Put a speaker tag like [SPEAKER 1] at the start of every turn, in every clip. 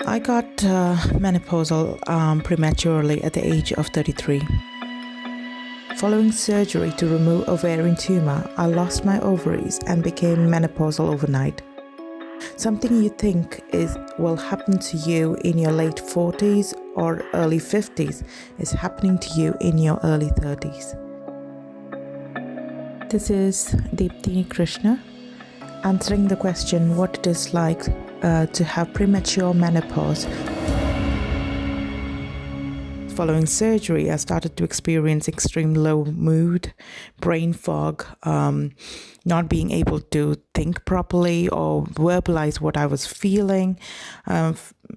[SPEAKER 1] I got menopausal prematurely at the age of 33. Following surgery to remove ovarian tumor, I lost my ovaries and became menopausal overnight. Something you think will happen to you in your late 40s or early 50s is happening to you in your early 30s. This is Deepthi Krishna answering the question what it is like to have premature menopause. Following surgery, I started to experience extreme low mood, brain fog, not being able to think properly or verbalize what I was feeling,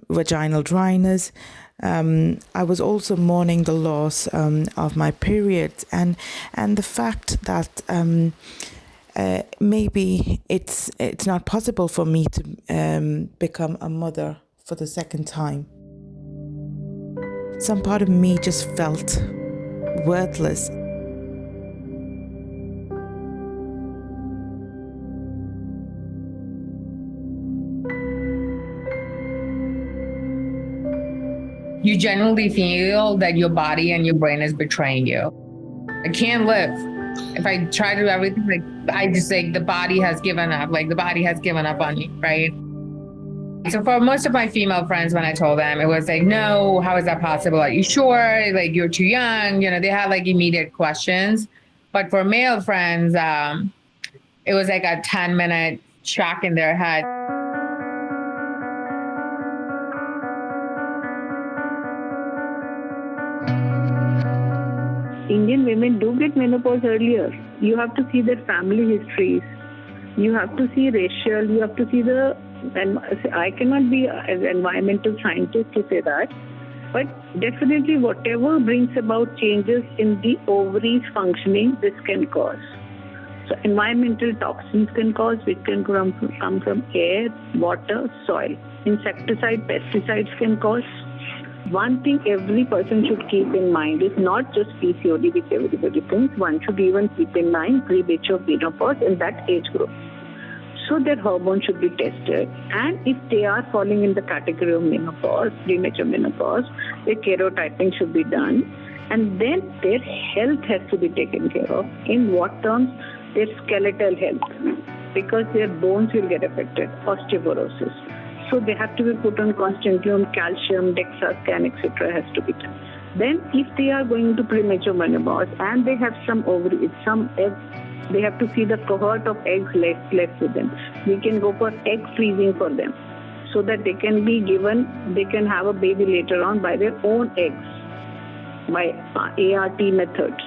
[SPEAKER 1] vaginal dryness. I was also mourning the loss of my periods and the fact that maybe it's not possible for me to become a mother for the second time. Some part of me just felt worthless.
[SPEAKER 2] You genuinely feel that your body and your brain is betraying you. I can't live. If I try to do everything, I just the body has given up. The body has given up on me, right? So for most of my female friends, when I told them, it was no, how is that possible? Are you sure? You're too young. They had immediate questions. But for male friends, it was a 10-minute shock in their head.
[SPEAKER 3] Indian women do get menopause earlier. You have to see their family histories. You have to see racial, you have to see and I cannot be an environmental scientist to say that, but definitely whatever brings about changes in the ovaries functioning, this can cause. So environmental toxins can cause, which can come from air, water, soil. Insecticide, pesticides can cause. One thing every person should keep in mind is not just PCOD, which everybody thinks. One should even keep in mind premature menopause in that age group. So their hormones should be tested, and if they are falling in the category of menopause, premature menopause, their karyotyping should be done, and then their health has to be taken care of. In what terms? Their skeletal health, because their bones will get affected, osteoporosis. So they have to be put on constantly on calcium, DEXA scan, etc. has to be done. Then if they are going to premature menopause and they have some ovaries, some eggs, they have to see the cohort of eggs left with them. We can go for egg freezing for them so that they can have a baby later on by their own eggs, by ART methods.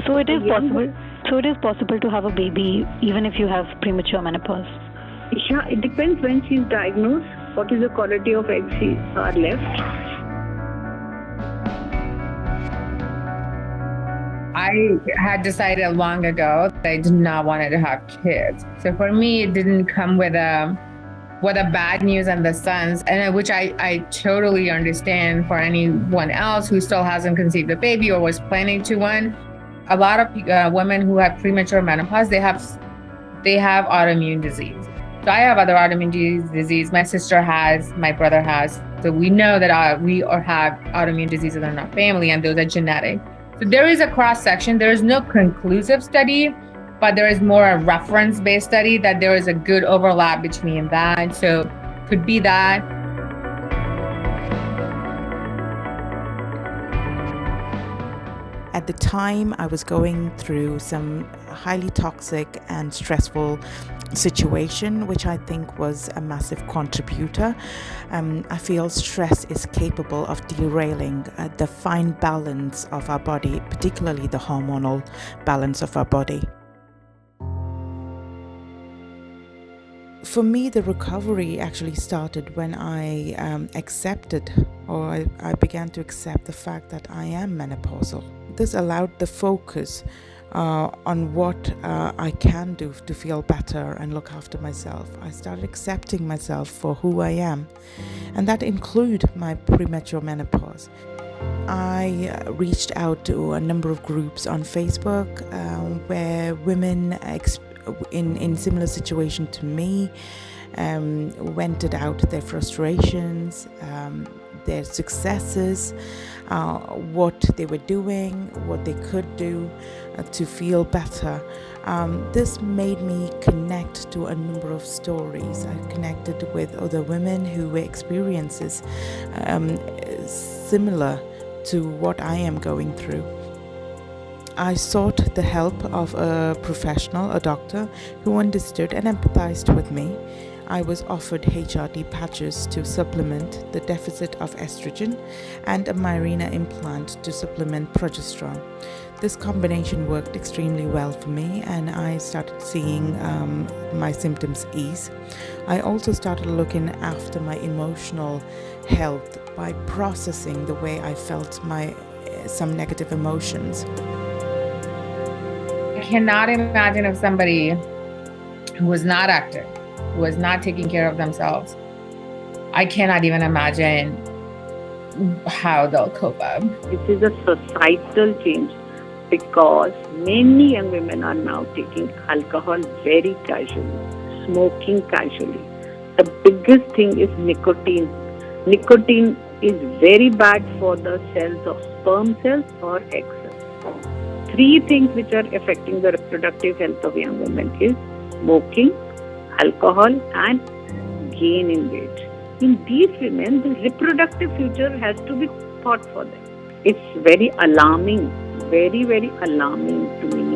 [SPEAKER 4] So it is possible to have a baby even if you have premature menopause?
[SPEAKER 3] Yeah, it depends when she's diagnosed, what is the quality of eggs are left.
[SPEAKER 2] I had decided long ago that I did not want to have kids. So for me, it didn't come with a bad news and the sense, and which I totally understand for anyone else who still hasn't conceived a baby or was planning to one. A lot of women who have premature menopause, they have autoimmune disease. So I have other autoimmune disease. My sister has, my brother has. So we know that we have autoimmune diseases in our family, and those are genetic. So there is a cross-section. There is no conclusive study, but there is more a reference-based study that there is a good overlap between that. So could be that.
[SPEAKER 1] At the time, I was going through some highly toxic and stressful situation, which I think was a massive contributor. I feel stress is capable of derailing the fine balance of our body, particularly the hormonal balance of our body. For me, the recovery actually started when I I began to accept the fact that I am menopausal. This allowed the focus on what I can do to feel better and look after myself. I started accepting myself for who I am, and that includes my premature menopause. I reached out to a number of groups on Facebook where women in similar situation to me vented out their frustrations, their successes, what they were doing, what they could do to feel better. This made me connect to a number of stories. I connected with other women who were experiences similar to what I am going through. I sought the help of a professional, a doctor, who understood and empathized with me. I was offered HRT patches to supplement the deficit of estrogen and a Mirena implant to supplement progesterone. This combination worked extremely well for me, and I started seeing my symptoms ease. I also started looking after my emotional health by processing the way I felt some negative emotions.
[SPEAKER 2] I cannot imagine of somebody who was not active, who was not taking care of themselves. I cannot even imagine how they'll cope up.
[SPEAKER 3] This is a societal change because many young women are now taking alcohol very casually, smoking casually. The biggest thing is nicotine. Nicotine is very bad for the cells of sperm cells or egg cells. 3 things which are affecting the reproductive health of young women is smoking, alcohol, and gain in weight. In these women, the reproductive future has to be thought for them. It's very alarming, very, very alarming to me.